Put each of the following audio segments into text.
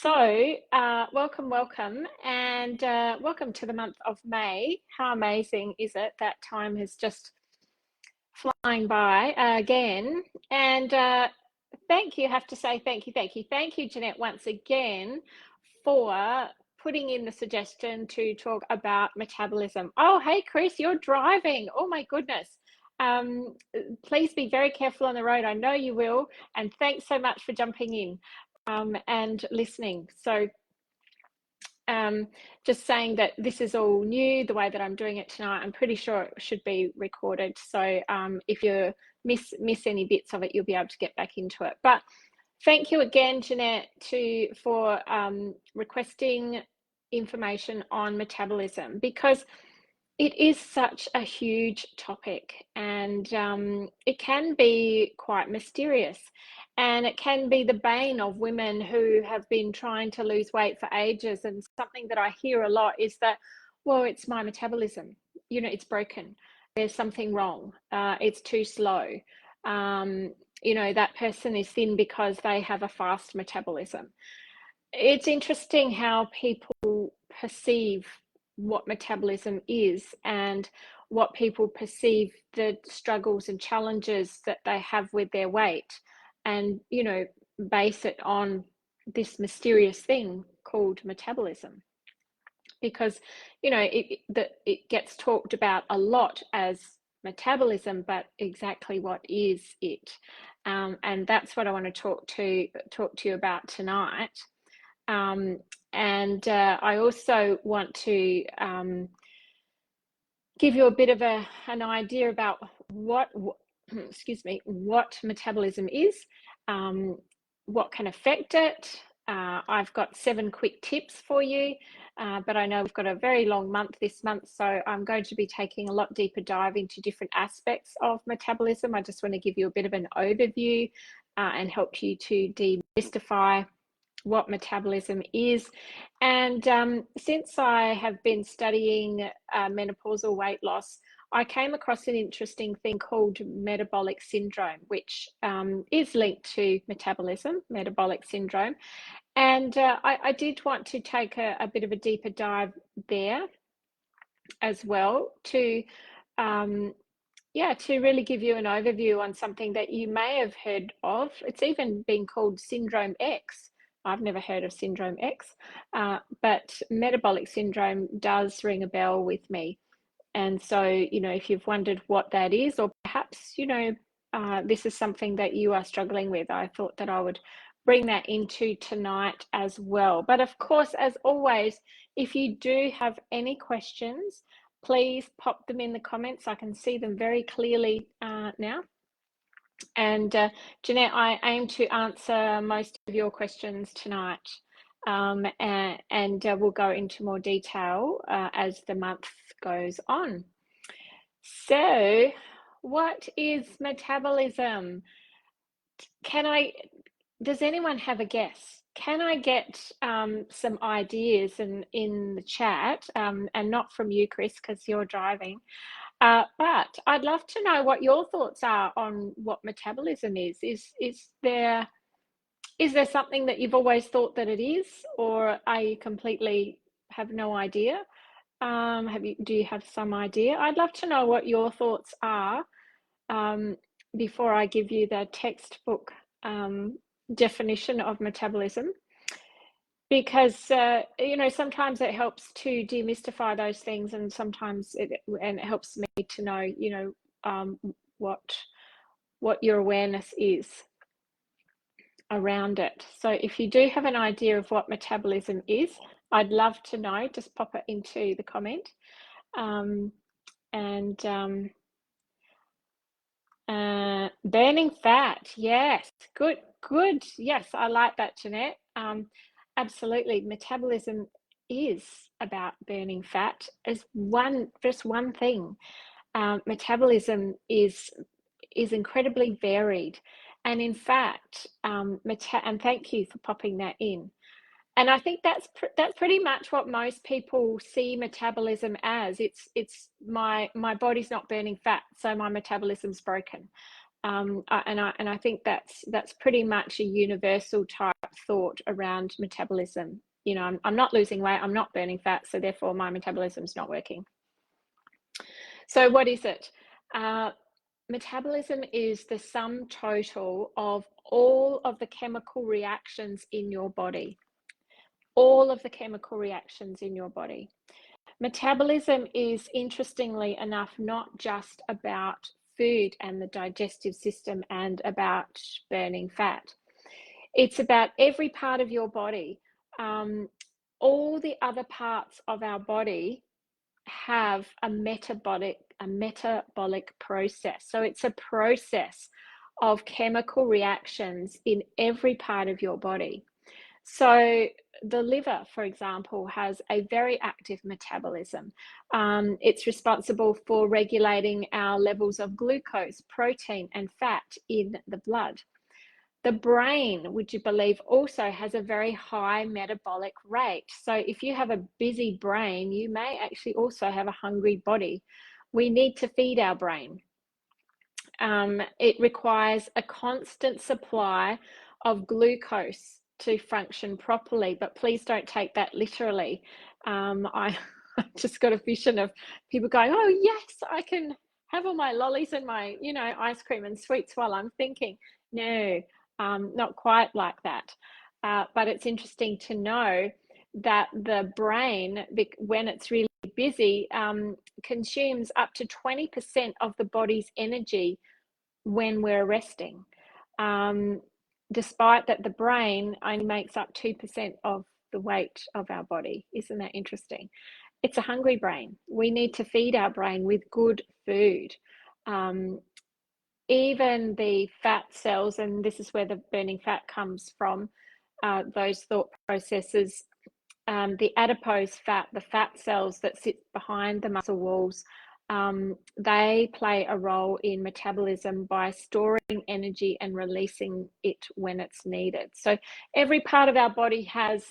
Welcome, and welcome to the month of May. How amazing is it that time has just flying by again? And thank you, I have to say thank you, Jeanette, once again for putting in the suggestion to talk about metabolism. Oh, hey, Chris, you're driving. Oh, my goodness. Please be very careful on the road. I know you will. And thanks so much for jumping in and listening. So just saying that this is all new, the way that I'm doing it tonight. I'm pretty sure it should be recorded. So if you miss any bits of it, you'll be able to get back into it. But thank you again, Jeanette, for requesting information on metabolism, because it is such a huge topic, and it can be quite mysterious, and it can be the bane of women who have been trying to lose weight for ages. And something that I hear a lot is that, well, it's my metabolism, it's broken, there's something wrong, it's too slow, that person is thin because they have a fast metabolism. It's interesting how people perceive what metabolism is and what people perceive the struggles and challenges that they have with their weight, and base it on this mysterious thing called metabolism, because it gets talked about a lot as metabolism, but exactly what is it? And that's what I want to talk to you about tonight. And I also want to give you a bit of an idea about what metabolism is, what can affect it. I've got 7 quick tips for you, but I know we've got a very long month this month, so I'm going to be taking a lot deeper dive into different aspects of metabolism. I just want to give you a bit of an overview and help you to demystify what metabolism is. And since I have been studying menopausal weight loss, I came across an interesting thing called metabolic syndrome, which is linked to metabolism, metabolic syndrome. And I did want to take a bit of a deeper dive there as well to really give you an overview on something that you may have heard of. It's even been called Syndrome X. I've never heard of Syndrome X, but metabolic syndrome does ring a bell with me. And so, if you've wondered what that is, or perhaps, this is something that you are struggling with, I thought that I would bring that into tonight as well. But of course, as always, if you do have any questions, please pop them in the comments. I can see them very clearly now. And Jeanette, I aim to answer most of your questions tonight, and we'll go into more detail as the month goes on. So, what is metabolism? Does anyone have a guess? Can I get some ideas in the chat, and not from you, Chris, because you're driving? But I'd love to know what your thoughts are on what metabolism is. Is there something that you've always thought that it is, or are you completely have no idea? Do you have some idea? I'd love to know what your thoughts are before I give you the textbook definition of metabolism, because sometimes it helps to demystify those things, and sometimes it helps me to know what your awareness is around it. So if you do have an idea of what metabolism is, I'd love to know. Just pop it into the comment. Burning fat, yes, good, yes, I like that, Jeanette. Absolutely, metabolism is about burning fat as just one thing. Metabolism is incredibly varied, and in fact, and thank you for popping that in. And I think that's pretty much what most people see metabolism as. It's my body's not burning fat, so my metabolism's broken. And I think that's pretty much a universal type thought around metabolism. You know, I'm not losing weight, I'm not burning fat, so therefore my metabolism's not working. So what is it? Metabolism is the sum total of all of the chemical reactions in your body. All of the chemical reactions in your body. Metabolism is, interestingly enough, not just about food and the digestive system and about burning fat. It's about every part of your body. All the other parts of our body have a metabolic process. So it's a process of chemical reactions in every part of your body. So the liver, for example, has a very active metabolism. It's responsible for regulating our levels of glucose, protein, and fat in the blood. The brain, would you believe, also has a very high metabolic rate. So if you have a busy brain, you may actually also have a hungry body. We need to feed our brain. It requires a constant supply of glucose to function properly, but please don't take that literally. I just got a vision of people going, oh yes, I can have all my lollies and my, you know, ice cream and sweets while I'm thinking. No, not quite like that. But it's interesting to know that the brain, when it's really busy, consumes up to 20% of the body's energy when we're resting, despite that the brain only makes up 2% of the weight of our body. Isn't that interesting? It's a hungry brain. We need to feed our brain with good food. Even the fat cells, and this is where the burning fat comes from, those thought processes, the adipose fat, the fat cells that sit behind the muscle walls, they play a role in metabolism by storing energy and releasing it when it's needed. So every part of our body has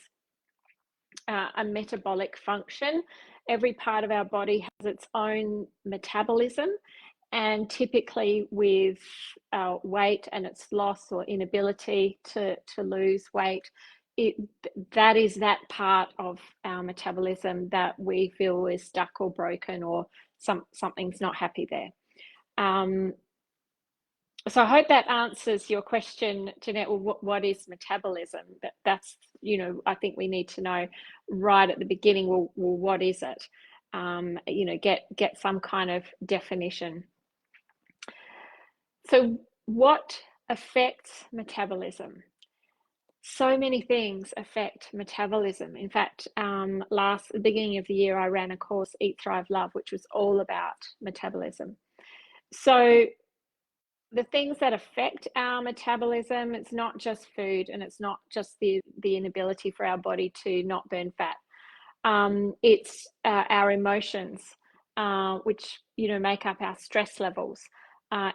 a metabolic function. Every part of our body has its own metabolism, and typically with weight and its loss or inability to lose weight, that is that part of our metabolism that we feel is stuck or broken, or something's not happy there. So I hope that answers your question, Jeanette. Well, what is metabolism? That's, you know, I think we need to know right at the beginning, well what is it? You know, get some kind of definition. So what affects metabolism? So many things affect metabolism. In fact, the beginning of the year, I ran a course, Eat, Thrive, Love, which was all about metabolism. So the things that affect our metabolism, it's not just food, and it's not just the inability for our body to not burn fat. It's our emotions, which, you know, make up our stress levels.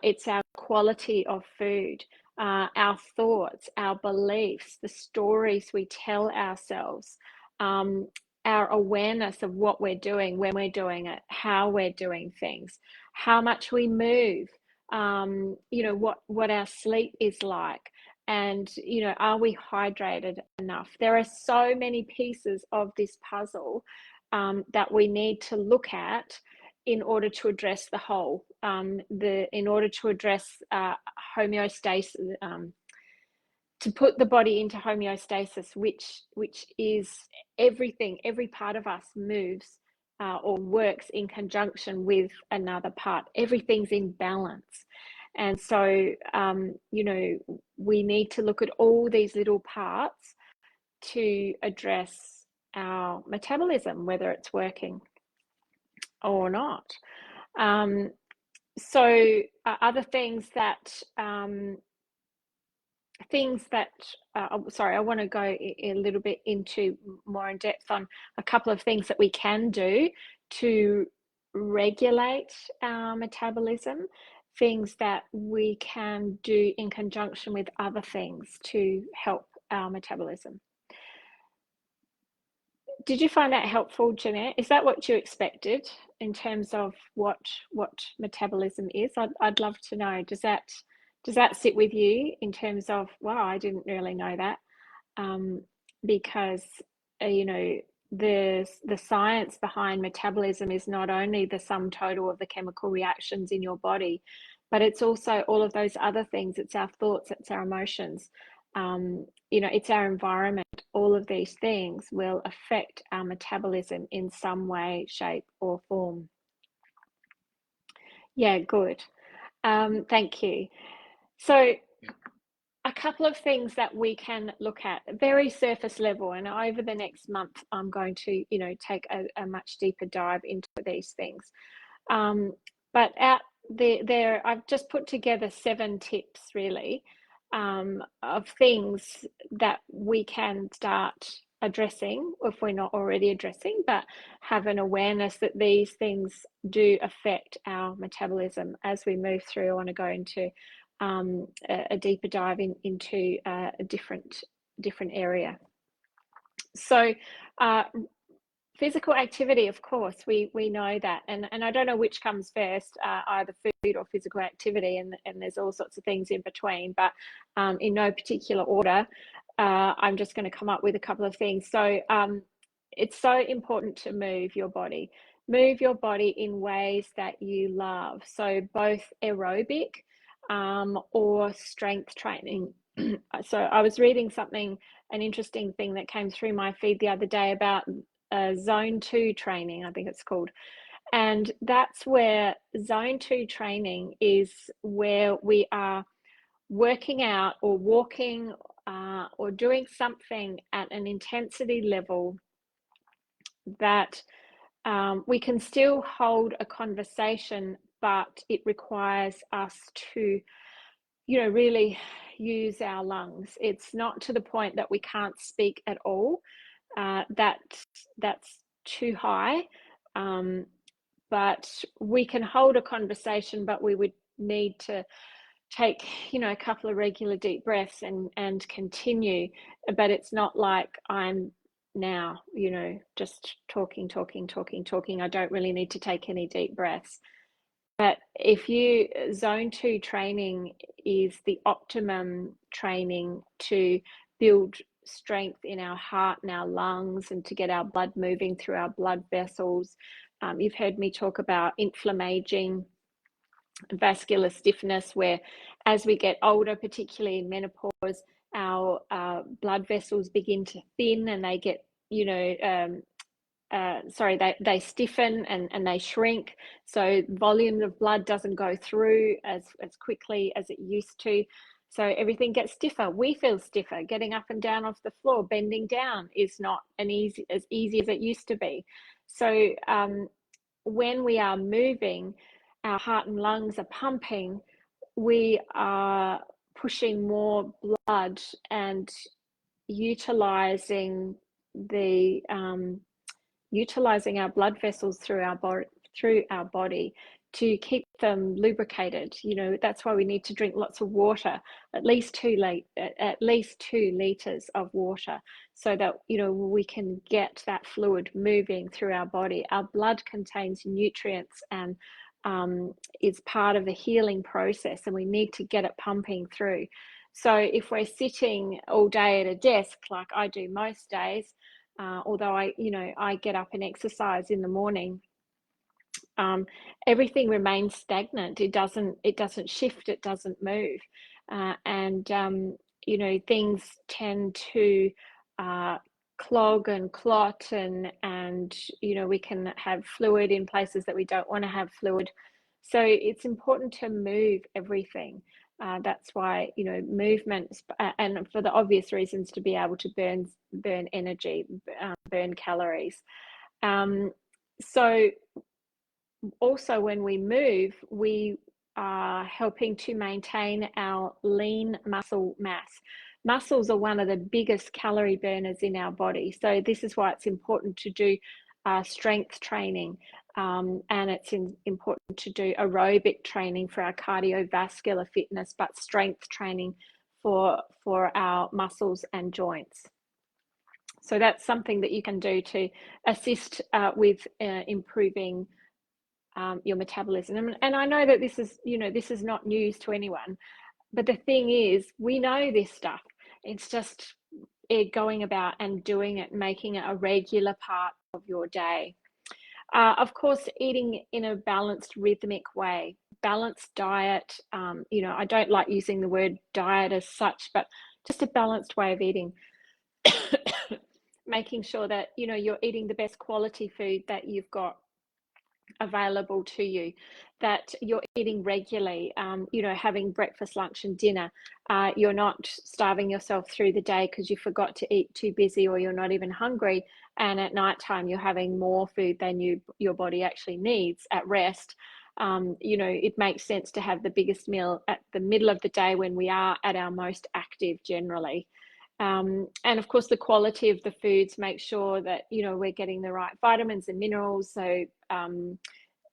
It's our quality of food, our thoughts, our beliefs, the stories we tell ourselves, our awareness of what we're doing, when we're doing it, how we're doing things, how much we move, you know, what our sleep is like, and, you know, are we hydrated enough? There are so many pieces of this puzzle that we need to look at in order to address the whole, in order to address homeostasis, to put the body into homeostasis, which is everything. Every part of us moves or works in conjunction with another part. Everything's in balance. And so, you know, we need to look at all these little parts to address our metabolism, whether it's working or not. So other things that, sorry, I want to go a little bit into more in depth on a couple of things that we can do to regulate our metabolism, things that we can do in conjunction with other things to help our metabolism. Did you find that helpful, Jeanette? Is that what you expected in terms of what metabolism is? I'd love to know. Does that sit with you in terms of, wow, I didn't really know that? because the science behind metabolism is not only the sum total of the chemical reactions in your body, but it's also all of those other things. It's our thoughts, it's our emotions, it's our environment. All of these things will affect our metabolism in some way, shape, or form. Yeah, good. Thank you. So a couple of things that we can look at very surface level, and over the next month I'm going to take a much deeper dive into these things, but out there I've just put together 7 tips really, of things that we can start addressing if we're not already addressing, but have an awareness that these things do affect our metabolism as we move through. I want to go into a deeper dive into a different area. So physical activity, of course, we know that, and I don't know which comes first, either food or physical activity, and there's all sorts of things in between, but in no particular order. I'm just going to come up with a couple of things. So it's so important to move your body in ways that you love. So both aerobic or strength training. So I was reading an interesting thing that came through my feed the other day about zone 2 training, I think it's called. And that's where zone 2 training is, where we are working out or walking or doing something at an intensity level that we can still hold a conversation, but it requires us to really use our lungs. It's not to the point that we can't speak at all. That's too high, but we can hold a conversation, but we would need to take a couple of regular deep breaths and continue. But it's not like I'm now just talking. I don't really need to take any deep breaths. But if zone 2 training is the optimum training to build strength in our heart and our lungs, and to get our blood moving through our blood vessels. You've heard me talk about inflammaging, vascular stiffness, where as we get older, particularly in menopause, our blood vessels begin to thin, and they get they stiffen and they shrink, so volume of blood doesn't go through as quickly as it used to, so everything gets stiffer. We feel stiffer. Getting up and down off the floor, bending down is not as easy as it used to be. So when we are moving, our heart and lungs are pumping, we are pushing more blood and utilizing our blood vessels through our body to keep them lubricated. That's why we need to drink lots of water, at least 2 liters of water, so that we can get that fluid moving through our body. Our blood contains nutrients and is part of the healing process, and we need to get it pumping through. So if we're sitting all day at a desk, like I do most days, although I get up and exercise in the morning, everything remains stagnant. It doesn't shift, it doesn't move, and things tend to clog and clot, and we can have fluid in places that we don't want to have fluid. So it's important to move everything. That's why movements, and for the obvious reasons, to be able to burn energy, burn calories. So also when we move, we are helping to maintain our lean muscle mass. Muscles are one of the biggest calorie burners in our body, so this is why it's important to do strength training, and it's important to do aerobic training for our cardiovascular fitness, but strength training for our muscles and joints. So that's something that you can do to assist with improving your metabolism. And I know that this is not news to anyone, but the thing is, we know this stuff. It's just going about and doing it, making it a regular part of your day. Of course, eating in a balanced, rhythmic way, balanced diet. I don't like using the word diet as such, but just a balanced way of eating. Making sure that, you're eating the best quality food that you've got available to you, that you're eating regularly, having breakfast, lunch, and dinner. You're not starving yourself through the day because you forgot to eat, too busy, or you're not even hungry. And at night time, you're having more food than your body actually needs at rest. It makes sense to have the biggest meal at the middle of the day when we are at our most active generally. And of course, the quality of the foods, make sure that, we're getting the right vitamins and minerals. So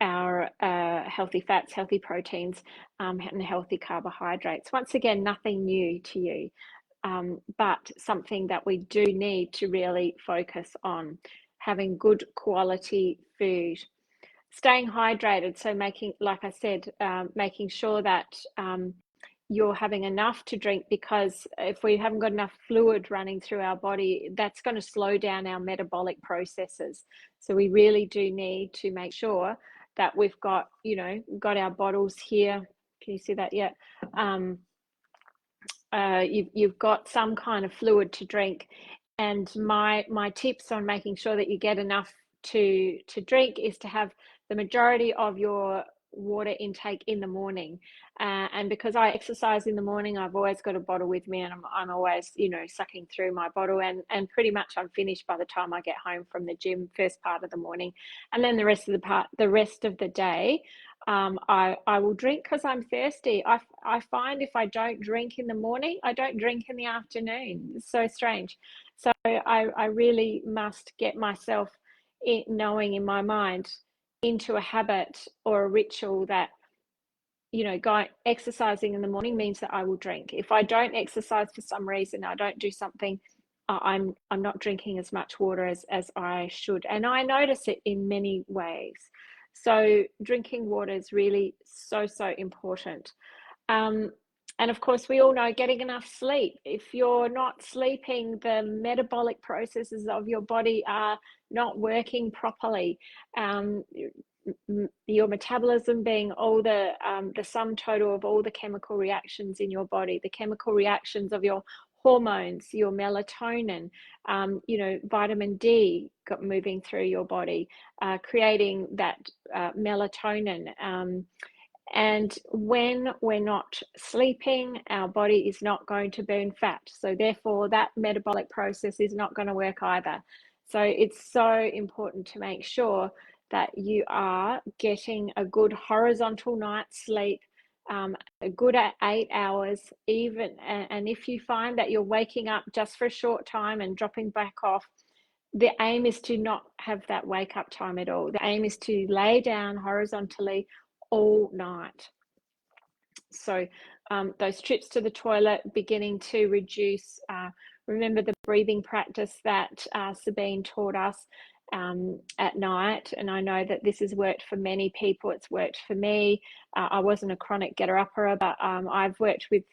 our healthy fats, healthy proteins, and healthy carbohydrates. Once again, nothing new to you, but something that we do need to really focus on, having good quality food. Staying hydrated, so like I said, making sure that you're having enough to drink, because if we haven't got enough fluid running through our body, that's going to slow down our metabolic processes. So we really do need to make sure that we've got, got our bottles here. Can you see that yet? You've got some kind of fluid to drink. And my tips on making sure that you get enough to drink is to have the majority of your water intake in the morning. And because I exercise in the morning, I've always got a bottle with me, and I'm always, sucking through my bottle, and pretty much I'm finished by the time I get home from the gym, first part of the morning. And then the rest of the day, I will drink because I'm thirsty. I find if I don't drink in the morning, I don't drink in the afternoon. It's so strange. So I really must get myself knowing in my mind into a habit or a ritual that, exercising in the morning means that I will drink. If I don't exercise for some reason, I don't do something, I'm not drinking as much water as I should. And I notice it in many ways. So drinking water is really so important. And of course, we all know getting enough sleep. If you're not sleeping, the metabolic processes of your body are not working properly. Your metabolism being all the sum total of all the chemical reactions in your body, the chemical reactions of your hormones, your melatonin, vitamin D moving through your body, creating that melatonin. And when we're not sleeping, our body is not going to burn fat. So therefore, that metabolic process is not going to work either. So it's so important to make sure that you are getting a good horizontal night's sleep, a good 8 hours even. And if you find that you're waking up just for a short time and dropping back off, the aim is to not have that wake up time at all. The aim is to lay down horizontally all night. So those trips to the toilet beginning to reduce. Remember the breathing practice that Sabine taught us at night, and I know that this has worked for many people. It's worked for me. I wasn't a chronic getter-upper, but I've worked with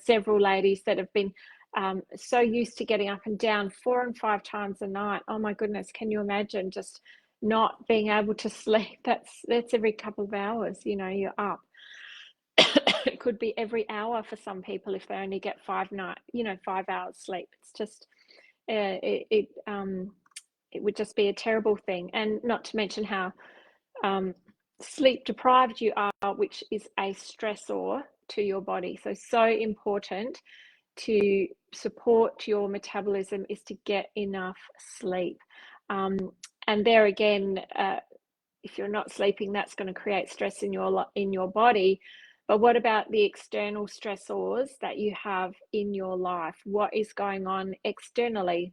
several ladies that have been so used to getting up and down 4 and 5 times a night. Oh my goodness, can you imagine just not being able to sleep? That's every couple of hours, you're up. It could be every hour for some people if they only get 5 hours sleep. It's just it would just be a terrible thing. And not to mention how sleep deprived you are, which is a stressor to your body. So important to support your metabolism is to get enough sleep. And there again, if you're not sleeping, that's going to create stress in your body. But what about the external stressors that you have in your life? What is going on externally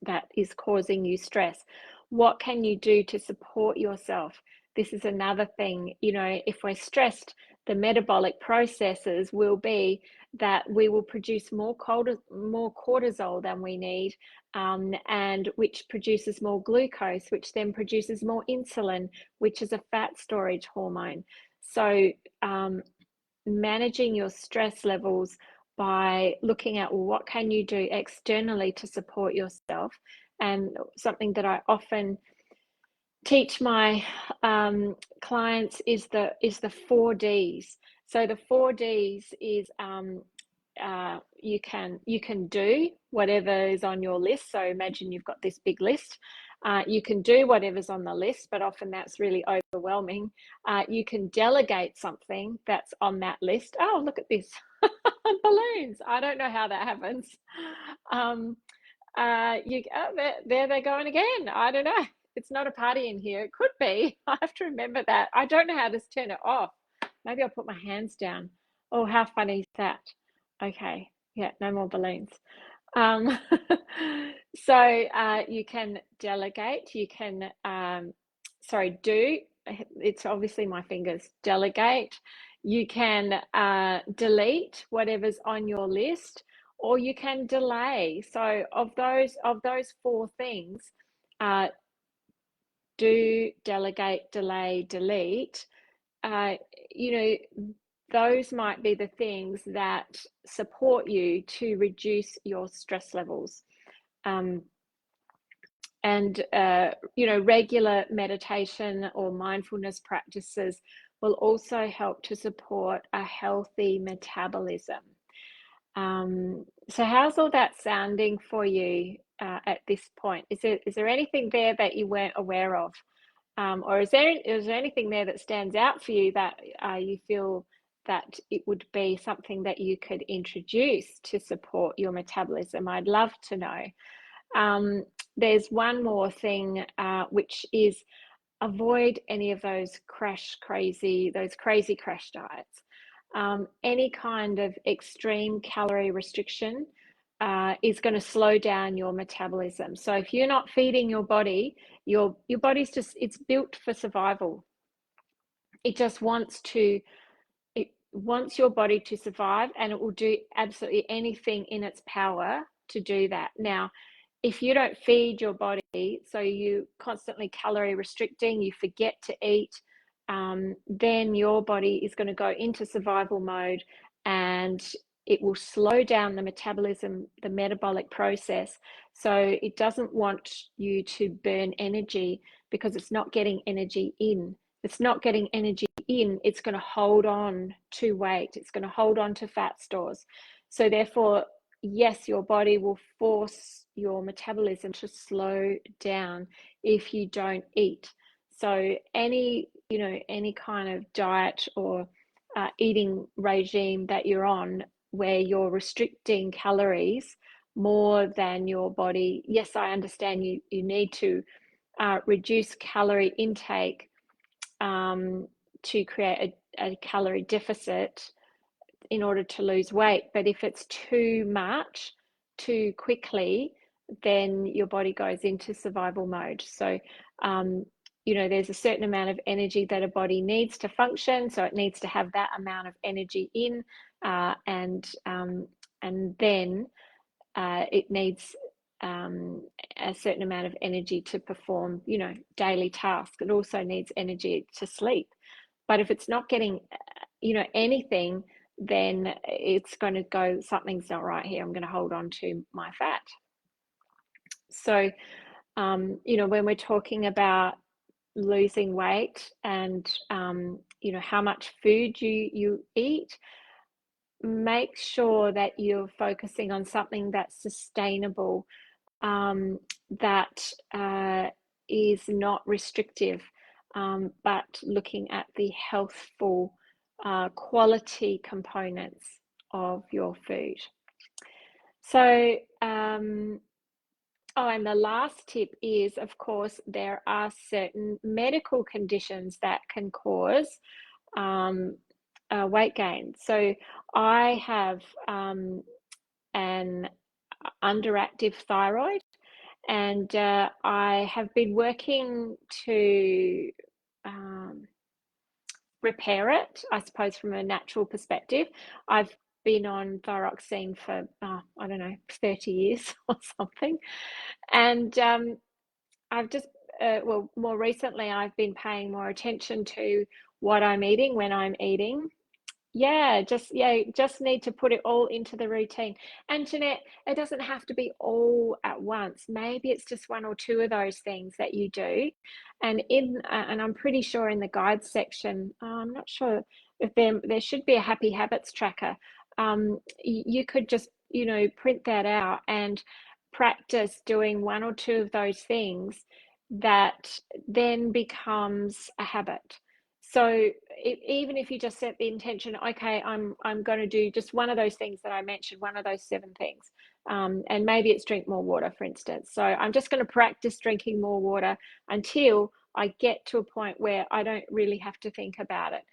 that is causing you stress? What can you do to support yourself? This is another thing, if we're stressed, the metabolic processes will be that we will produce more cortisol than we need, and which produces more glucose, which then produces more insulin, which is a fat storage hormone. So managing your stress levels by looking at, well, what can you do externally to support yourself. And something that I often teach my clients is the 4Ds. So the 4Ds is you can do whatever is on your list. So imagine you've got this big list. You can do whatever's on the list, but often that's really overwhelming. You can delegate something that's on that list. Oh, look at this. Balloons. I don't know how that happens. Um, there they're going again. I don't know. It's not a party in here. It could be. I have to remember that. I don't know how to turn it off. Maybe I'll put my hands down. Oh, how funny is that? Okay. Yeah, no more balloons. Um, so you can delegate. You can, do. It's obviously my fingers. Delegate. You can delete whatever's on your list, or you can delay. So of those four things, do, delegate, delay, delete. You know, those might be the things that support you to reduce your stress levels. Regular meditation or mindfulness practices will also help to support a healthy metabolism. So how's all that sounding for you at this point? Is there anything there that you weren't aware of? Or is there anything there that stands out for you that you feel that it would be something that you could introduce to support your metabolism? I'd love to know. There's one more thing, which is avoid any of those crazy crash diets. Any kind of extreme calorie restriction is going to slow down your metabolism. So if you're not feeding your body, your body's it's built for survival. It just wants your body to survive, and it will do absolutely anything in its power to do that. Now, if you don't feed your body, so you constantly calorie restricting, you forget to eat, then your body is going to go into survival mode, and it will slow down the metabolism, the metabolic process. So it doesn't want you to burn energy because it's not getting energy in. It's not getting energy in, it's going to hold on to weight. It's going to hold on to fat stores. So therefore, yes, your body will force your metabolism to slow down if you don't eat. So any kind of diet or eating regime that you're on where you're restricting calories more than your body, yes, I understand you need to reduce calorie intake to create a calorie deficit in order to lose weight. But if it's too much too quickly, then your body goes into survival mode. So there's a certain amount of energy that a body needs to function, so it needs to have that amount of energy in, and then it needs a certain amount of energy to perform daily tasks. It also needs energy to sleep. But if it's not getting anything, then it's going to go, something's not right here, I'm going to hold on to my fat. So when we're talking about losing weight and how much food you eat, make sure that you're focusing on something that's sustainable, that is not restrictive, but looking at the healthful quality components of your food. So and the last tip is, of course, there are certain medical conditions that can cause weight gain. So I have an underactive thyroid, and I have been working to repair it, I suppose, from a natural perspective. I've been on thyroxine for, 30 years or something. And I've just, more recently, I've been paying more attention to what I'm eating when I'm eating. just need to put it all into the routine. And Jeanette, it doesn't have to be all at once. Maybe it's just one or two of those things that you do. And I'm pretty sure in the guides section, I'm not sure if there should be a happy habits tracker. You could just, print that out and practice doing one or two of those things that then becomes a habit. So even if you just set the intention, okay, I'm going to do just one of those things that I mentioned, one of those 7 things, and maybe it's drink more water, for instance. So I'm just going to practice drinking more water until I get to a point where I don't really have to think about it.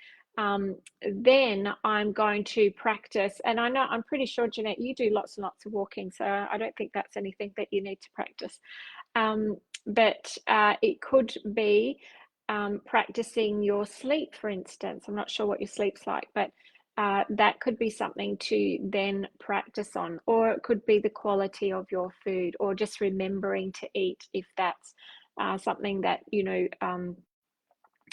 Then I'm going to practice, and I'm pretty sure, Jeanette, you do lots and lots of walking, so I don't think that's anything that you need to practice. But it could be practicing your sleep, for instance. I'm not sure what your sleep's like, but that could be something to then practice on, or it could be the quality of your food, or just remembering to eat, if that's something that,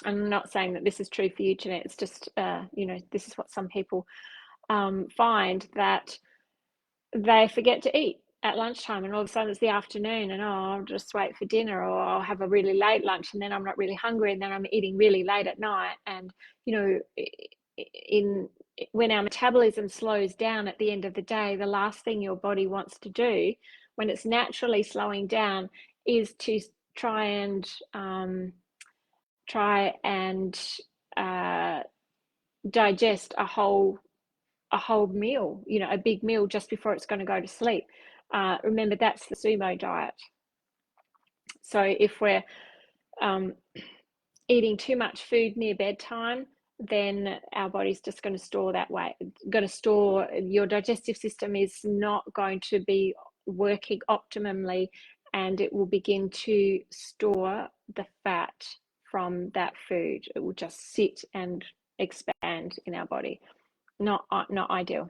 I'm not saying that this is true for you, Jeanette. It's just, this is what some people find, that they forget to eat at lunchtime, and all of a sudden it's the afternoon, and I'll just wait for dinner, or I'll have a really late lunch, and then I'm not really hungry, and then I'm eating really late at night. And in when our metabolism slows down at the end of the day, the last thing your body wants to do when it's naturally slowing down is to try and digest a whole meal, a big meal just before it's going to go to sleep. Remember, that's the sumo diet. So if we're eating too much food near bedtime, then our body's just going to store that way. Your digestive system is not going to be working optimally, and it will begin to store the fat from that food. It will just sit and expand in our body. Not ideal.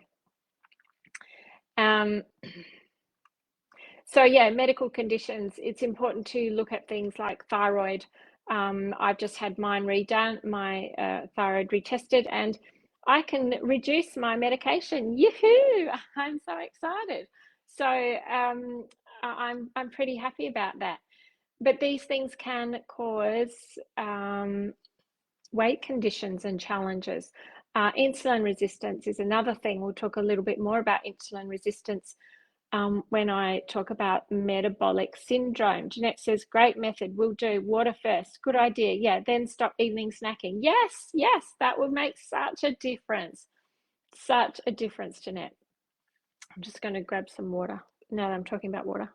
So yeah, medical conditions, it's important to look at things like thyroid. I've just had mine redone, my thyroid retested, and I can reduce my medication. Yoo-hoo! I'm so excited. So I'm pretty happy about that. But these things can cause weight conditions and challenges. Insulin resistance is another thing. We'll talk a little bit more about insulin resistance when I talk about metabolic syndrome. Jeanette says, great method, will do. Water first. Good idea. Yeah, then stop evening snacking. Yes, that would make such a difference. Such a difference, Jeanette. I'm just going to grab some water now that I'm talking about water.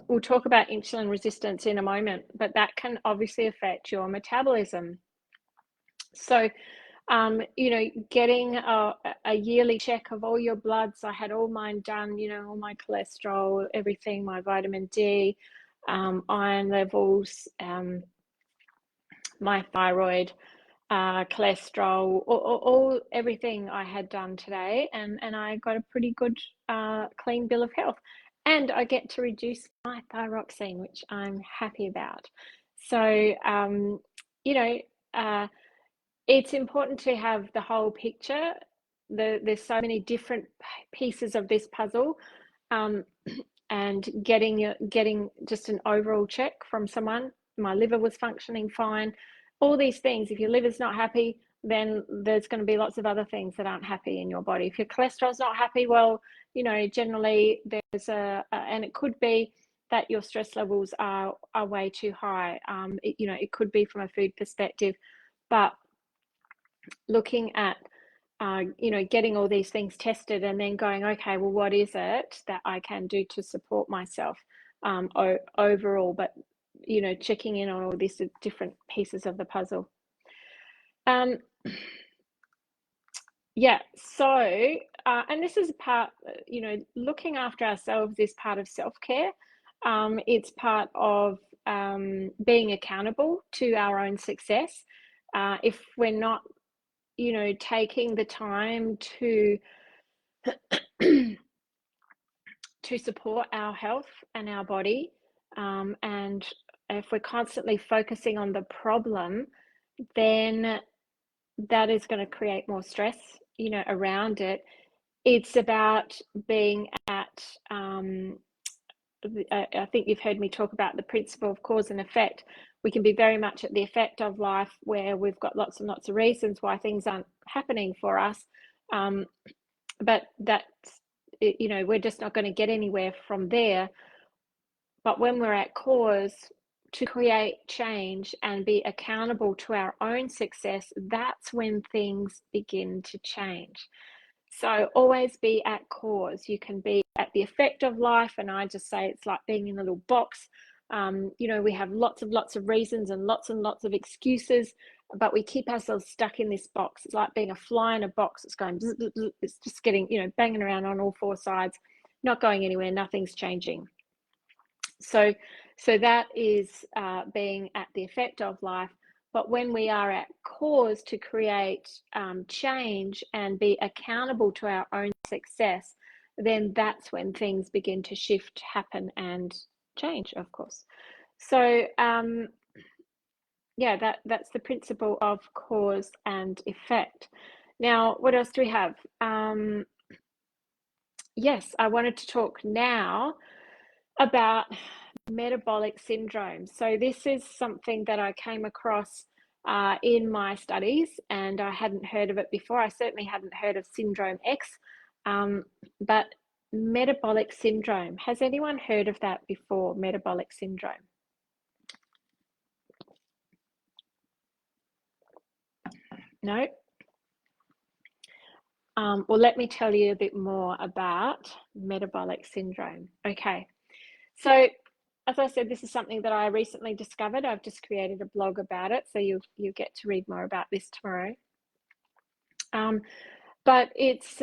We'll talk about insulin resistance in a moment, but that can obviously affect your metabolism. So, getting a yearly check of all your bloods. I had all mine done, all my cholesterol, everything, my vitamin D, iron levels, my thyroid, cholesterol, all everything I had done today, and I got a pretty good clean bill of health. And I get to reduce my thyroxine, which I'm happy about. So, it's important to have the whole picture. There's so many different pieces of this puzzle, and getting just an overall check from someone. My liver was functioning fine. All these things. If your liver's not happy, then there's going to be lots of other things that aren't happy in your body. If your cholesterol's not happy, well, generally there's and it could be that your stress levels are way too high. It could be from a food perspective, but looking at getting all these things tested, and then going, okay, well, what is it that I can do to support myself overall, but checking in on all these different pieces of the puzzle. Yeah, so and this is part, looking after ourselves is part of self-care. It's part of being accountable to our own success. If we're not taking the time to support our health and our body, and if we're constantly focusing on the problem, then that is going to create more stress, around it. It's about being at, I think you've heard me talk about the principle of cause and effect. We can be very much at the effect of life where we've got lots and lots of reasons why things aren't happening for us. But that's, we're just not going to get anywhere from there. But when we're at cause, to create change and be accountable to our own success, that's when things begin to change. So always be at cause. You can be at the effect of life, and I just say it's like being in a little box. We have lots of reasons and lots of excuses, but we keep ourselves stuck in this box. It's like being a fly in a box. It's going, it's just getting, banging around on all four sides, not going anywhere. Nothing's changing. So that is being at the effect of life. But when we are at cause to create change and be accountable to our own success, then that's when things begin to shift, happen, and change, of course. So that's the principle of cause and effect. Now, what else do we have? Yes, I wanted to talk now about metabolic syndrome. So this is something that I came across in my studies, and I hadn't heard of it before. I certainly hadn't heard of syndrome X, but metabolic syndrome. Has anyone heard of that before, metabolic syndrome? No? Well, let me tell you a bit more about metabolic syndrome. Okay, so as I said, this is something that I recently discovered. I've just created a blog about it, so you get to read more about this tomorrow. But it's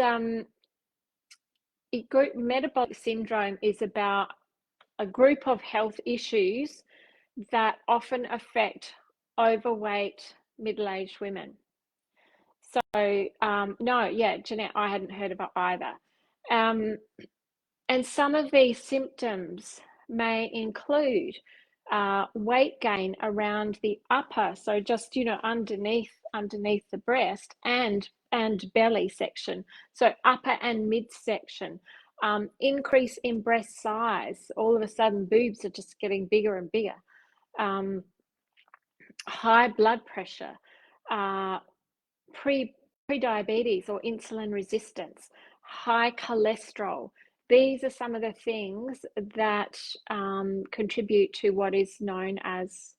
metabolic syndrome is about a group of health issues that often affect overweight middle-aged women. So no, yeah, Jeanette, I hadn't heard of it either. And some of these symptoms may include weight gain around the upper, so just underneath the breast and belly section, so upper and midsection. Increase in breast size. All of a sudden, boobs are just getting bigger and bigger. High blood pressure, pre-diabetes or insulin resistance, high cholesterol. These are some of the things that contribute to what is known as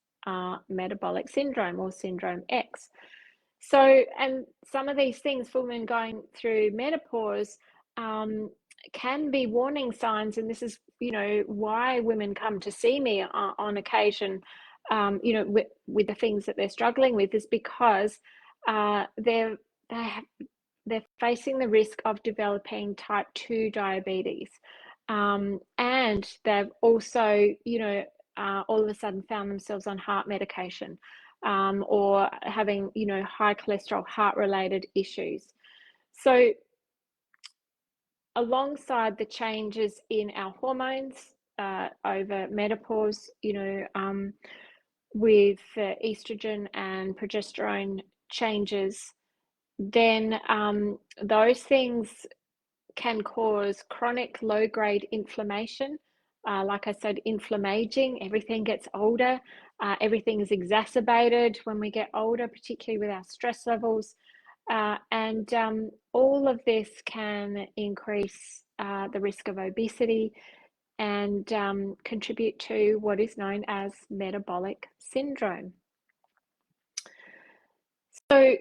metabolic syndrome or syndrome X. So, and some of these things for women going through menopause can be warning signs, and this is, why women come to see me on occasion, with the things that they're struggling with, is because they're facing the risk of developing type 2 diabetes, and they've also, all of a sudden found themselves on heart medication, or having, high cholesterol, heart-related issues. So alongside the changes in our hormones over menopause, with estrogen and progesterone changes, then those things can cause chronic low-grade inflammation. Like I said, inflammaging, everything gets older. Everything is exacerbated when we get older, particularly with our stress levels. And all of this can increase the risk of obesity and contribute to what is known as metabolic syndrome. So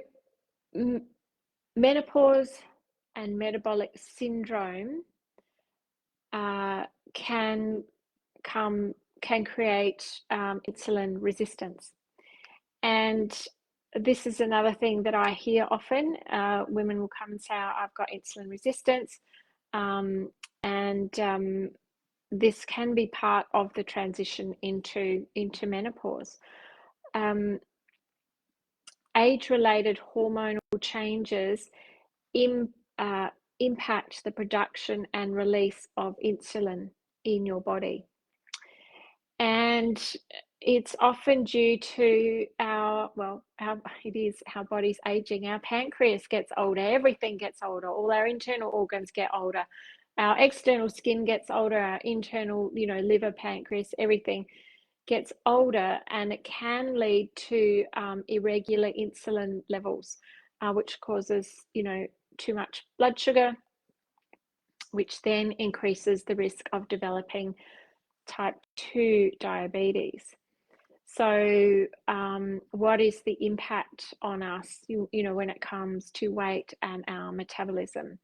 menopause and metabolic syndrome can create insulin resistance. And this is another thing that I hear often. Women will come and say, oh, I've got insulin resistance. This can be part of the transition into menopause. Age-related hormonal changes impact the production and release of insulin in your body. And it's often due to our it is our body's aging. Our pancreas gets older, everything gets older, all our internal organs get older, our external skin gets older, our internal, liver, pancreas, everything gets older, and it can lead to irregular insulin levels, which causes, too much blood sugar, which then increases the risk of developing type 2 diabetes. So what is the impact on us, when it comes to weight and our metabolism?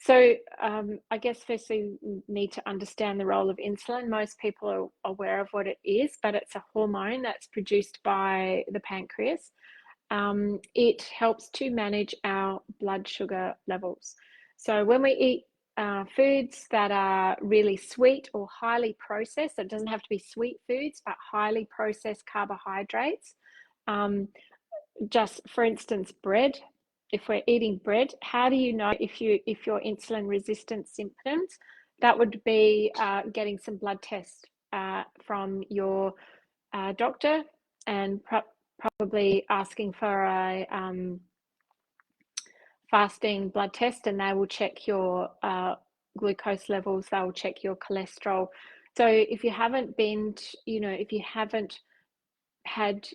So I guess firstly, we need to understand the role of insulin. Most people are aware of what it is, but it's a hormone that's produced by the pancreas. It helps to manage our blood sugar levels. So when we eat foods that are really sweet or highly processed, so it doesn't have to be sweet foods, but highly processed carbohydrates. Just for instance, bread. If we're eating bread, how do you know if your insulin resistance symptoms? That would be getting some blood tests from your doctor, and probably asking for a fasting blood test, and they will check your glucose levels, they will check your cholesterol. So if you haven't been, if you haven't had,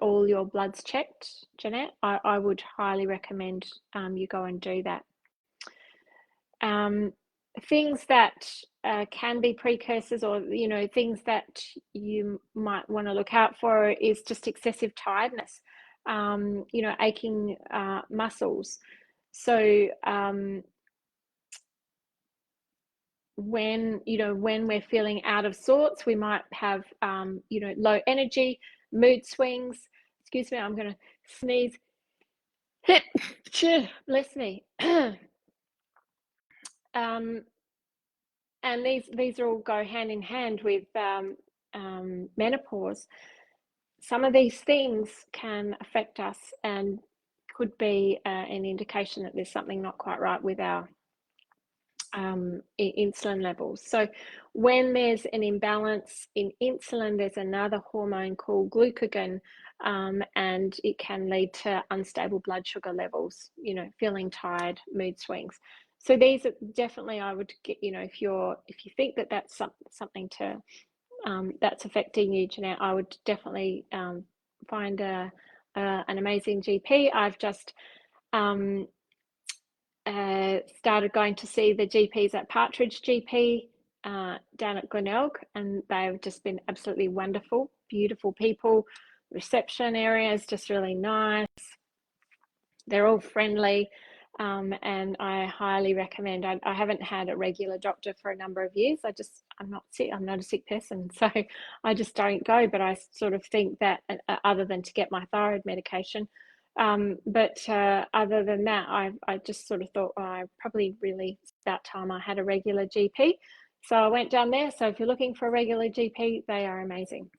all your bloods checked, Jeanette, I would highly recommend you go and do that. Things that can be precursors, or things that you might want to look out for, is just excessive tiredness, aching muscles. So when we're feeling out of sorts, we might have low energy, mood swings. Excuse me, I'm going to sneeze. Bless me. And these all go hand in hand with menopause. Some of these things can affect us and could be an indication that there's something not quite right with our insulin levels. So when there's an imbalance in insulin, there's another hormone called glucagon, and it can lead to unstable blood sugar levels, feeling tired, mood swings. So these are definitely, I would get, if you think that that's something to that's affecting you, Jeanette, I would definitely find an amazing GP. I've just started going to see the GPs at Partridge GP down at Glenelg, and they've just been absolutely wonderful, beautiful people. Reception area is just really nice. They're all friendly, and I highly recommend. I haven't had a regular doctor for a number of years. I'm not sick. I'm not a sick person, so I just don't go. But I sort of think that other than to get my thyroid medication, but other than that, I just sort of thought, I probably really, it's about time I had a regular GP. So I went down there. So if you're looking for a regular GP, they are amazing.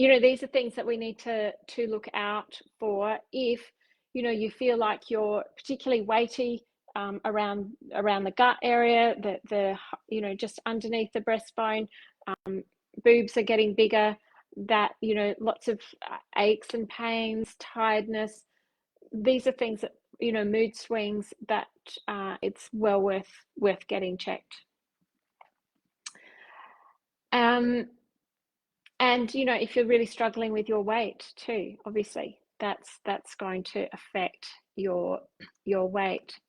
These are things that we need to look out for if, you feel like you're particularly weighty around the gut area, the just underneath the breastbone, boobs are getting bigger, that, lots of aches and pains, tiredness. These are things that, mood swings, that it's well worth getting checked. And if you're really struggling with your weight too, obviously that's going to affect your weight.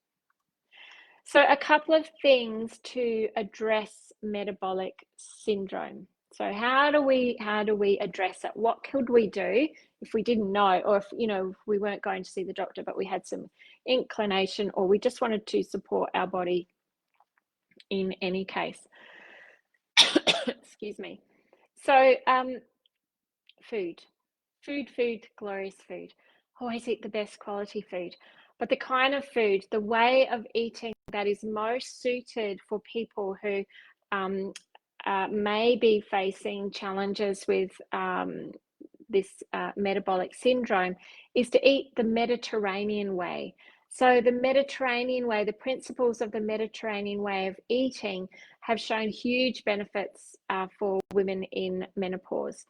So a couple of things to address metabolic syndrome. So how do we address it? What could we do if we didn't know, or if we weren't going to see the doctor, but we had some inclination, or we just wanted to support our body in any case? Excuse me. So food, glorious food. Always eat the best quality food. But the kind of food, the way of eating that is most suited for people who may be facing challenges with this metabolic syndrome, is to eat the Mediterranean way. So the Mediterranean way, the principles of the Mediterranean way of eating have shown huge benefits for women in menopause.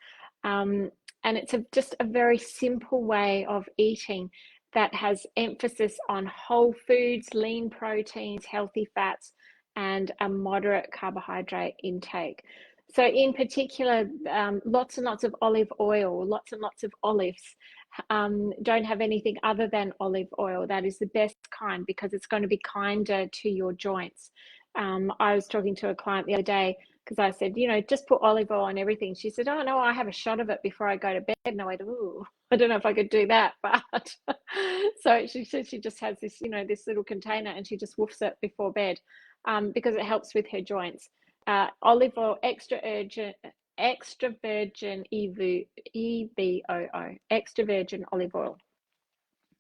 And it's just a very simple way of eating that has emphasis on whole foods, lean proteins, healthy fats, and a moderate carbohydrate intake. So in particular, lots and lots of olive oil, lots and lots of olives. Don't have anything other than olive oil. That is the best kind because it's going to be kinder to your joints. I was talking to a client the other day because I said, just put olive oil on everything. She said, oh no, I have a shot of it before I go to bed. And I went, ooh, I don't know if I could do that. But so she said she just has this, this little container and she just woofs it before bed because it helps with her joints. Olive oil, extra virgin EVOO, extra virgin olive oil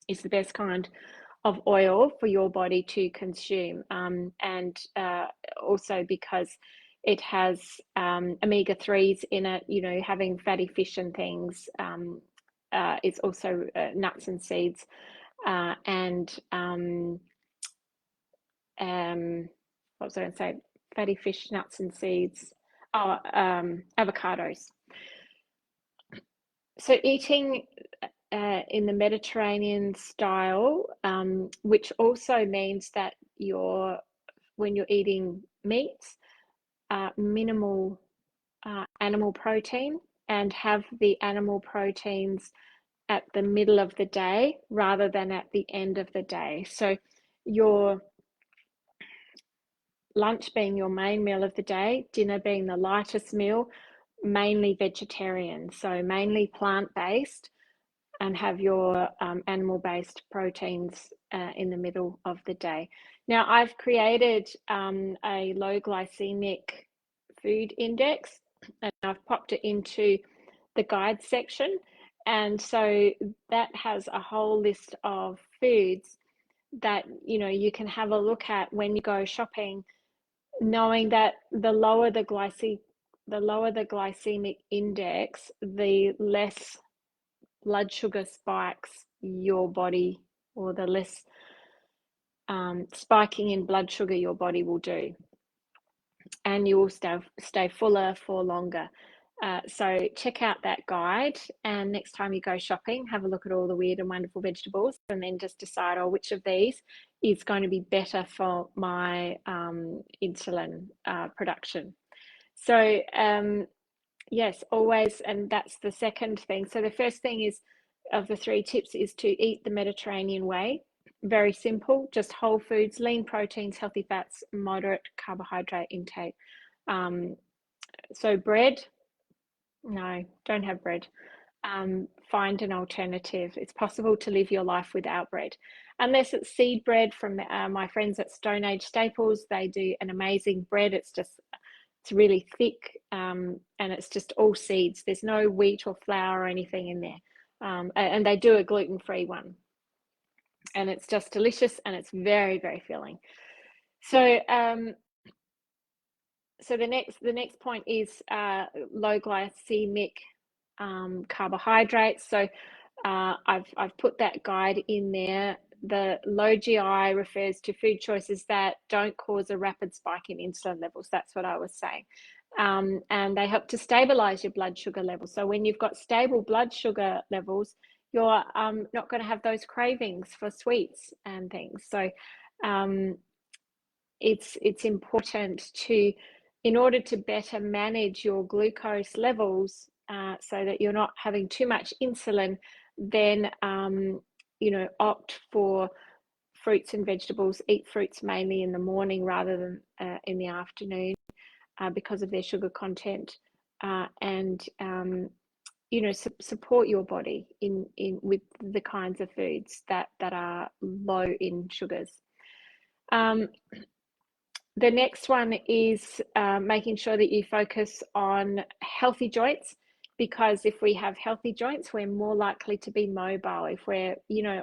is the best kind of oil for your body to consume, and also because it has omega-3s in it, having fatty fish and things. It's also nuts and seeds, and what was I going to say? Fatty fish, nuts and seeds. Avocados. So eating in the Mediterranean style, which also means that when you're eating meats, minimal animal protein, and have the animal proteins at the middle of the day rather than at the end of the day. So your lunch being your main meal of the day, dinner being the lightest meal, mainly vegetarian, so mainly plant-based, and have your animal-based proteins in the middle of the day. Now, I've created a low glycemic food index, and I've popped it into the guide section. And so that has a whole list of foods that you can have a look at when you go shopping, knowing that the lower the glycemic index, the less blood sugar spikes your body, or the less spiking in blood sugar your body will do, and you will stay fuller for longer. So check out that guide, and next time you go shopping, have a look at all the weird and wonderful vegetables, and then just decide, which of these is going to be better for my insulin production. So yes, always, and that's the second thing. So the first thing is, of the 3 tips, is to eat the Mediterranean way. Very simple, just whole foods, lean proteins, healthy fats, moderate carbohydrate intake. So bread, no, don't have bread. Find an alternative. It's possible to live your life without bread, unless it's seed bread from my friends at Stone Age Staples. They do an amazing bread. It's really thick, and it's just all seeds. There's no wheat or flour or anything in there, and they do a gluten-free one, and it's just delicious, and it's very, very filling. So so the next point is low glycemic carbohydrates. So I've put that guide in there. The low GI refers to food choices that don't cause a rapid spike in insulin levels. That's what I was saying. And they help to stabilize your blood sugar levels. So when you've got stable blood sugar levels, you're not going to have those cravings for sweets and things. So it's important to, in order to better manage your glucose levels, so that you're not having too much insulin, then opt for fruits and vegetables. Eat fruits mainly in the morning rather than in the afternoon, because of their sugar content, and support your body in with the kinds of foods that are low in sugars. The next one is making sure that you focus on healthy joints, because if we have healthy joints, we're more likely to be mobile. If we're,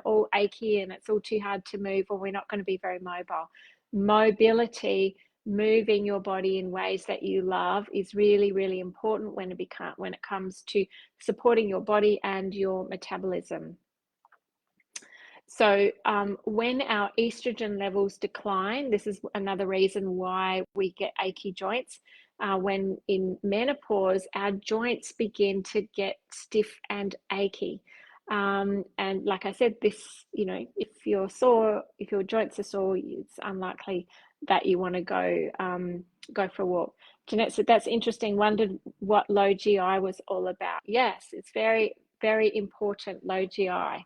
all achy and it's all too hard to move, or we're not going to be very mobile. Mobility, moving your body in ways that you love, is really, really important when it comes to supporting your body and your metabolism. So when our estrogen levels decline, this is another reason why we get achy joints. When in menopause, our joints begin to get stiff and achy. And like I said, this, if you're sore, if your joints are sore, it's unlikely that you want to go for a walk. Jeanette said, that's interesting. Wondered what low GI was all about. Yes, it's very, very important, low GI.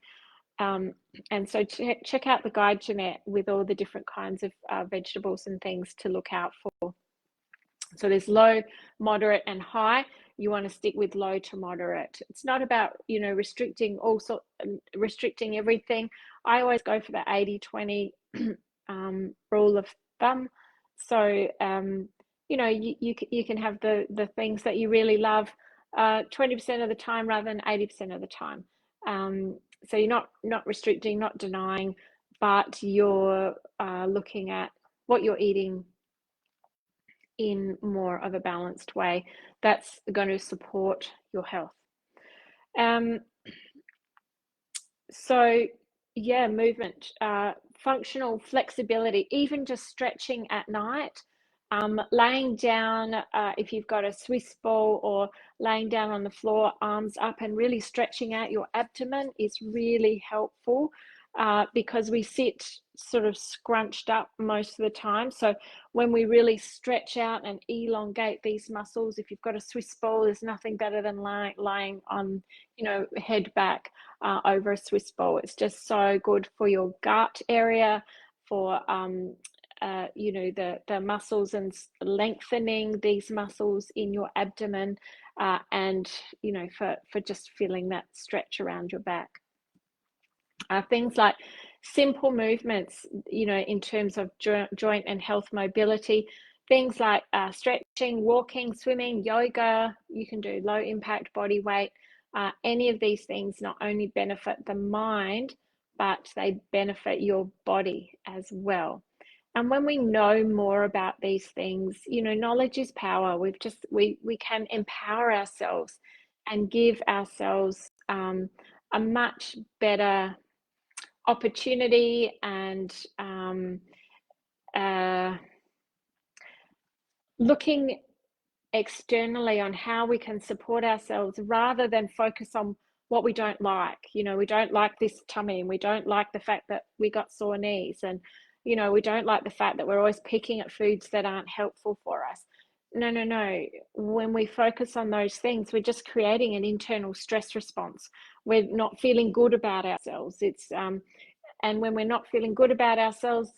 And so check out the guide, Jeanette, with all the different kinds of vegetables and things to look out for. So there's low, moderate, and high. You want to stick with low to moderate. It's not about, restricting restricting everything. I always go for the 80-20 rule of thumb. So, you can have the things that you really love 20% of the time rather than 80% of the time. So you're not restricting, not denying, but you're looking at what you're eating in more of a balanced way. That's going to support your health. So yeah, movement, functional flexibility, even just stretching at night, laying down, if you've got a Swiss ball, or laying down on the floor, arms up, and really stretching out your abdomen is really helpful, because we sit sort of scrunched up most of the time. So when we really stretch out and elongate these muscles, if you've got a Swiss ball, there's nothing better than lying on, head back over a Swiss ball. It's just so good for your gut area, for the muscles, and lengthening these muscles in your abdomen, and for just feeling that stretch around your back. Things like simple movements, in terms of joint and health mobility, things like stretching, walking, swimming, yoga. You can do low impact body weight. Any of these things not only benefit the mind, but they benefit your body as well. And when we know more about these things, knowledge is power. We can empower ourselves and give ourselves a much better opportunity, and looking externally on how we can support ourselves, rather than focus on what we don't like. We don't like this tummy, and we don't like the fact that we got sore knees, and we don't like the fact that we're always picking at foods that aren't helpful for us. No. When we focus on those things, we're just creating an internal stress response. We're not feeling good about ourselves. And when we're not feeling good about ourselves,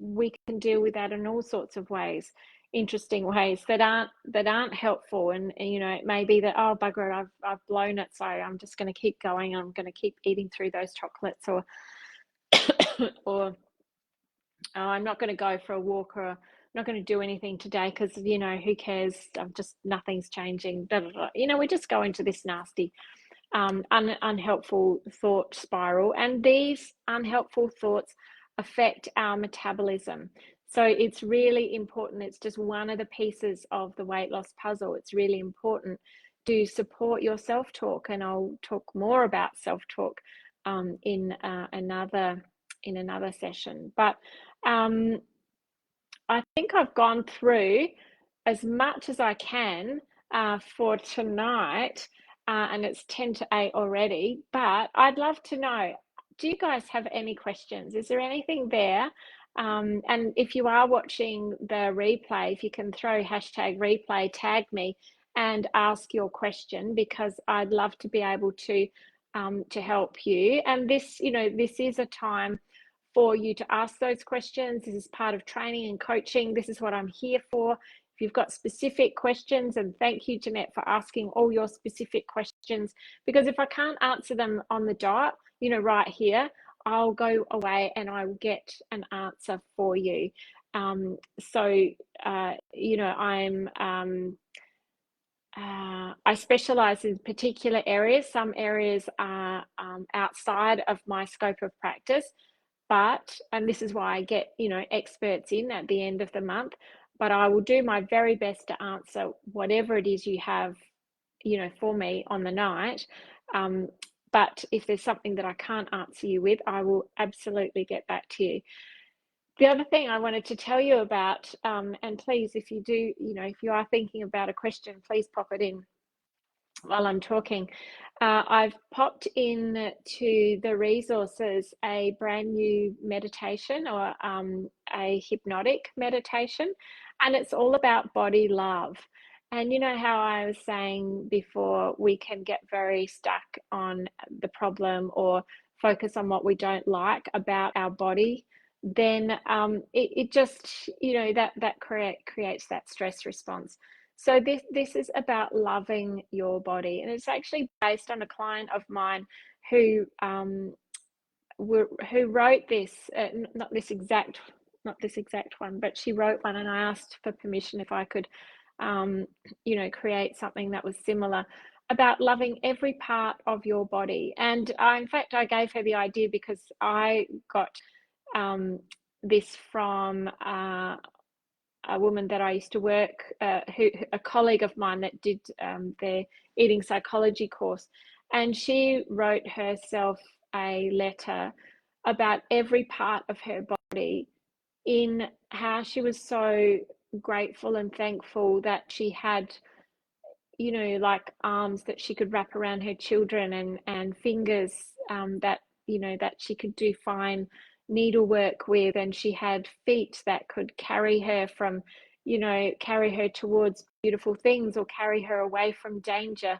we can deal with that in all sorts of ways, interesting ways that aren't helpful. And it may be that, oh bugger it, I've blown it, so I'm just going to keep going. I'm going to keep eating through those chocolates, or or oh, I'm not going to go for a walk, or I'm not going to do anything today because who cares? Nothing's changing. Blah, blah, blah. We just go into this nasty unhelpful thought spiral, and these unhelpful thoughts affect our metabolism. So it's really important. It's just one of the pieces of the weight loss puzzle. It's really important to support your self-talk, and I'll talk more about self-talk in another session. But I think I've gone through as much as I can for tonight. And it's 10 to 8 already, but I'd love to know, do you guys have any questions? Is there anything there? And if you are watching the replay, if you can throw #replay, tag me and ask your question, because I'd love to be able to help you. And this is a time for you to ask those questions. This is part of training and coaching. This is what I'm here for. If you've got specific questions, and thank you, Jeanette, for asking all your specific questions, because if I can't answer them on the dot, right here, I'll go away and I will get an answer for you. I specialize in particular areas. Some areas are outside of my scope of practice, and this is why I get, experts in at the end of the month. But I will do my very best to answer whatever it is you have, for me on the night. But if there's something that I can't answer you with, I will absolutely get back to you. The other thing I wanted to tell you about, and please, if you do, if you are thinking about a question, please pop it in while I'm talking. I've popped in to the resources a brand new meditation, or a hypnotic meditation, and it's all about body love. And you know how I was saying before, we can get very stuck on the problem or focus on what we don't like about our body. Then it just, that creates that stress response. So this is about loving your body, and it's actually based on a client of mine who wrote this, not this exact one, but she wrote one, and I asked for permission if I could, create something that was similar about loving every part of your body. And in fact, I gave her the idea because I got this from a woman that I used to work, a colleague of mine that did their eating psychology course, and she wrote herself a letter about every part of her body, in how she was so grateful and thankful that she had, like arms that she could wrap around her children, and fingers that, that she could do fine needlework with, and she had feet that could carry her carry her towards beautiful things or carry her away from danger.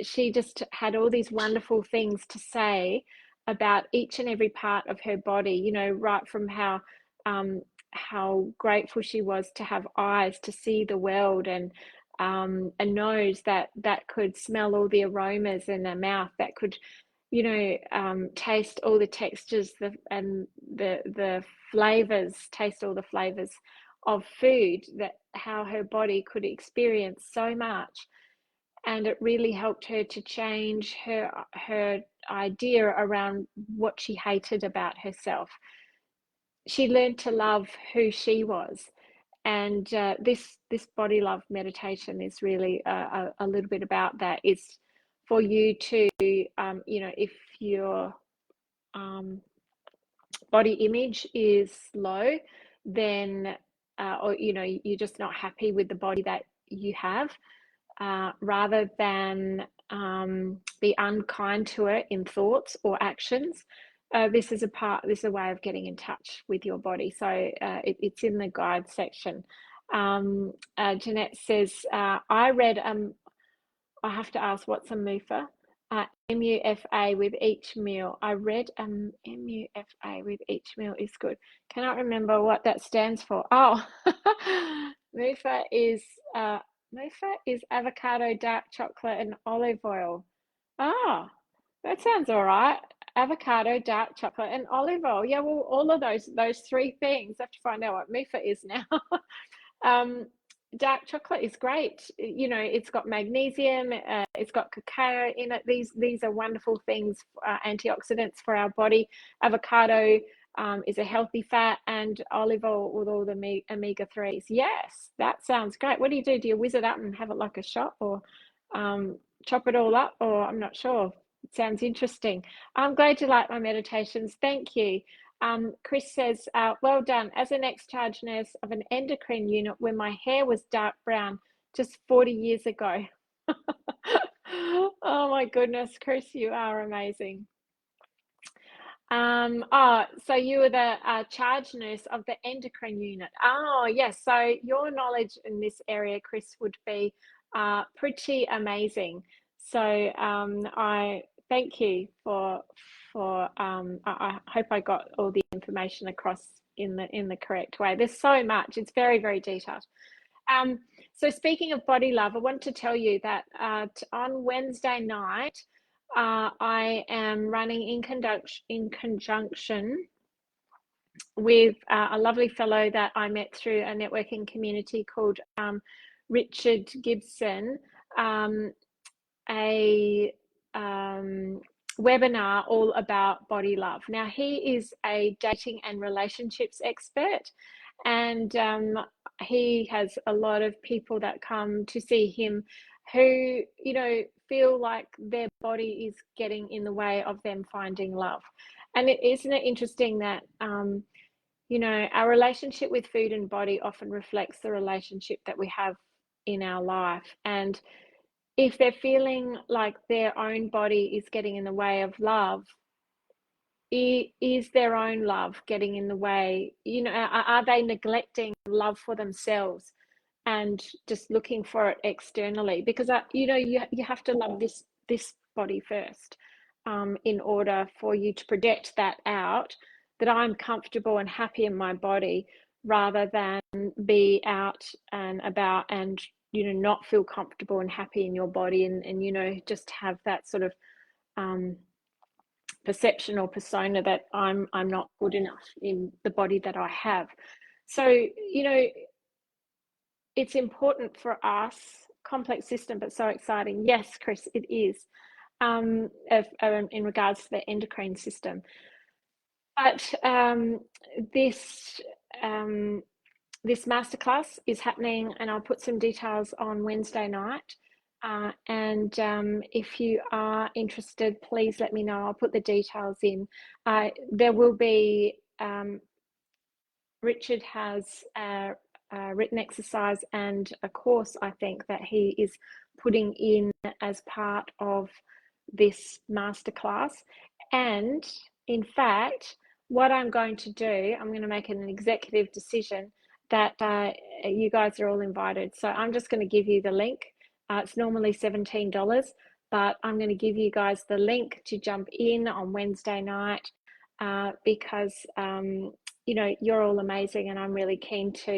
She just had all these wonderful things to say about each and every part of her body, right from how grateful she was to have eyes to see the world, and a nose that could smell all the aromas, and a mouth that could, taste all the textures, and the flavors, taste all the flavors of food, that how her body could experience so much. And it really helped her to change her idea around what she hated about herself. She learned to love who she was. And this body love meditation is really a little bit about that. It's for you to, if your body image is low, then or you're just not happy with the body that you have, rather than be unkind to it in thoughts or actions. This is a way of getting in touch with your body. So it's in the guide section. Jeanette says, I read, I have to ask, what's a MUFA? MUFA with each meal. I read MUFA with each meal is good. Cannot remember what that stands for. Oh, MUFA is avocado, dark chocolate, and olive oil. Ah, that sounds all right. Avocado, dark chocolate, and olive oil. Yeah, well, all of those three things. I have to find out what MUFA is now. Dark chocolate is great. It's got magnesium, it's got cacao in it. These are wonderful things, antioxidants for our body. Avocado is a healthy fat, and olive oil with all the omega-3s. Yes, that sounds great. What do? Do you whiz it up and have it like a shot, or chop it all up? Or I'm not sure. It sounds interesting. I'm glad you like my meditations. Thank you. Chris says, well done. As an ex-charge nurse of an endocrine unit where my hair was dark brown just 40 years ago. Oh my goodness, Chris, you are amazing. So you were the charge nurse of the endocrine unit. Oh, yes. So your knowledge in this area, Chris, would be pretty amazing. So I thank you for I hope I got all the information across in the correct way. There's so much. It's very, very detailed. So speaking of body love, I want to tell you that on Wednesday night, I am running in conjunction with a lovely fellow that I met through a networking community called Richard Gibson, a webinar all about body love. Now, he is a dating and relationships expert, and he has a lot of people that come to see him who, feel like their body is getting in the way of them finding love. And isn't it interesting that, you know, our relationship with food and body often reflects the relationship that we have in our life. And if they're feeling like their own body is getting in the way of love, is their own love getting in the way? You know, are they neglecting love for themselves and just looking for it externally? Because you know, you have to love this body first, in order for you to project that out, that I'm comfortable and happy in my body, rather than be out and about and, you know, not feel comfortable and happy in your body, and you know, just have that sort of perception or persona that I'm not good enough in the body that I have. So, you know, it's important for us. Complex system, but so exciting. Yes, Chris, it is, in regards to the endocrine system. But this this masterclass is happening, and I'll put some details on Wednesday night. And if you are interested, please let me know. I'll put the details in. There will be, Richard has a written exercise and a course, I think, that he is putting in as part of this masterclass. And in fact, what I'm going to do, I'm going to make an executive decision that you guys are all invited. So I'm just going to give you the link. It's normally $17, but I'm going to give you guys the link to jump in on Wednesday night, because you know, you're all amazing, and I'm really keen to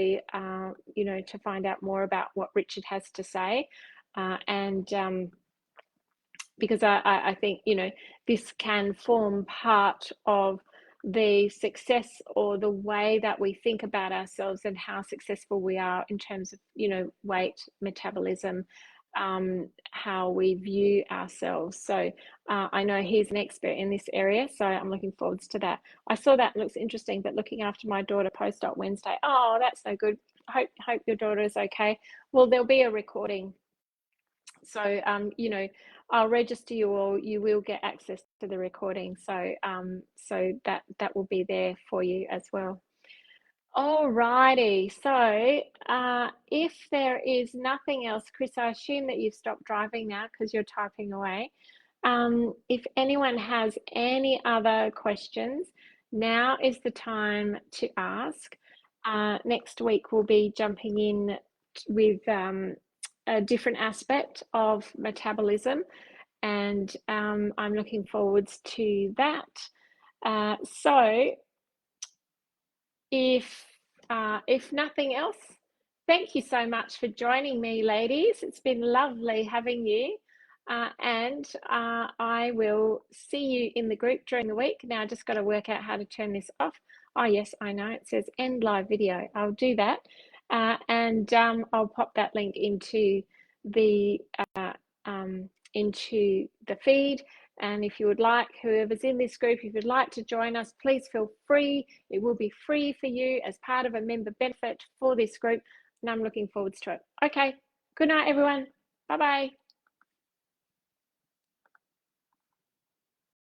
you know, to find out more about what Richard has to say, and because I think, you know, this can form part of the success, or the way that we think about ourselves and how successful we are in terms of, you know, weight, metabolism, how we view ourselves. So I know he's an expert in this area, so I'm looking forward to that. I saw that, looks interesting, but looking after my daughter post-op Wednesday. Oh, that's no good. Hope your daughter is okay. Well, there'll be a recording, so you know, I'll register you all. You will get access to the recording, so so that will be there for you as well. Alrighty, so if there is nothing else, Chris, I assume that you've stopped driving now because you're typing away. If anyone has any other questions, now is the time to ask. Next week we'll be jumping in with a different aspect of metabolism, and I'm looking forwards to that. So if nothing else, thank you so much for joining me, ladies. It's been lovely having you, and I will see you in the group during the week. Now I just got to work out how to turn this off. Oh yes, I know, it says end live video. I'll do that, and I'll pop that link into the feed. And if you would like, whoever's in this group, if you'd like to join us, please feel free. It will be free for you as part of a member benefit for this group, and I'm looking forward to it. Okay, good night, everyone. Bye-bye.